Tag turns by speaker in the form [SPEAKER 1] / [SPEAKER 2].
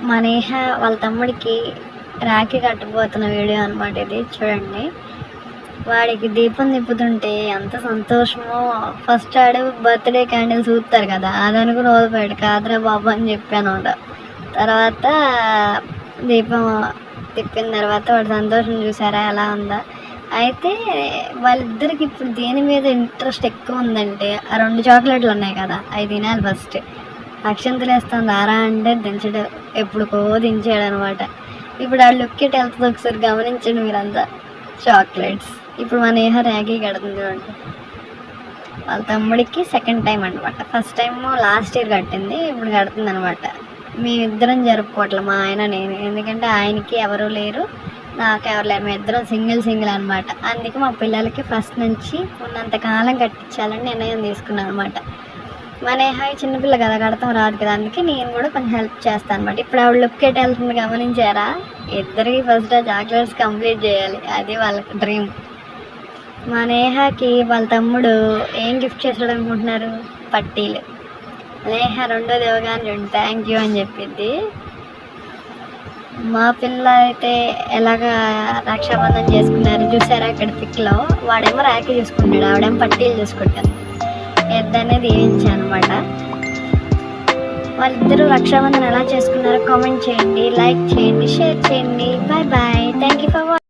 [SPEAKER 1] మా నేహ వాళ్ళ తమ్ముడికి రాఖీ కట్టబోతున్న వీడియో అనమాట ఇది. చూడండి, వాడికి దీపం తిప్పుతుంటే ఎంత సంతోషమో. ఫస్ట్ ఆడు బర్త్డే క్యాండిల్స్ ఊపుతారు కదా, అది అనుకుని వదిలిపోయాడు. కాదురా బాబు అని చెప్పాను. తర్వాత దీపం తిప్పిన తర్వాత వాడు సంతోషం చూసారా ఎలా ఉందా. అయితే వాళ్ళిద్దరికి ఇప్పుడు దేని మీద ఇంట్రెస్ట్ ఎక్కువ ఉందంటే, ఆ 2 చాక్లెట్లు ఉన్నాయి కదా, అవి తినాలి. ఫస్ట్ అక్షంతలు వేస్తాను రారా అంటే దించడం ఎప్పుడుకో దించాడు అనమాట. ఇప్పుడు ఆ లుక్ ఎట్ వెళ్తుంది ఒకసారి గమనించండి మీరంతా. చాక్లెట్స్. ఇప్పుడు మన నేహ ర్యాగీ కడుతుంది చూడండి. వాళ్ళ తమ్ముడికి సెకండ్ టైం అనమాట. ఫస్ట్ టైం లాస్ట్ ఇయర్ కట్టింది, ఇప్పుడు కడుతుంది అనమాట. మేమిద్దరం జరుపుకోవట్లే, మా ఆయన నేను. ఎందుకంటే ఆయనకి ఎవరు లేరు, నాకు ఎవరు లేరు. మేము ఇద్దరం సింగిల్ అనమాట. అందుకే మా పిల్లలకి ఫస్ట్ నుంచి ఉన్నంతకాలం కట్టించాలని నిర్ణయం తీసుకున్నాను అనమాట. మా నేహ చిన్నపిల్ల కదా, కడతాం రాదు కదా, అందుకే నేను కూడా కొంచెం హెల్ప్ చేస్తాను అనమాట. ఇప్పుడు ఆవిడ లుక్ ఎట్ వెళ్తుంది గమనించారా. ఇద్దరికి ఫస్ట్ ఆ చాక్లెట్స్ కంప్లీట్ చేయాలి, అది వాళ్ళకి డ్రీమ్. మా నేహకి వాళ్ళ తమ్ముడు ఏం గిఫ్ట్ చేశాడు అనుకుంటున్నారు? పట్టీలు. నేహ రెండోది ఇవ్వగానే థ్యాంక్ యూ అని చెప్పింది. మా పిల్ల అయితే ఎలాగా రక్షాబంధన్ చేసుకున్నారు చూసారా అక్కడ పిక్లో. వాడేమో రాఖీ చూసుకుంటాడు, ఆవిడేమో పట్టీలు చూసుకుంటాను. ఎద్దనే దీవించాను అనమాట. వాళ్ళిద్దరూ రక్షాబంధన్ ఎలా చేసుకున్నారో కామెంట్ చేయండి, లైక్ చేయండి, షేర్ చేయండి. Bye bye. Thank you for watching.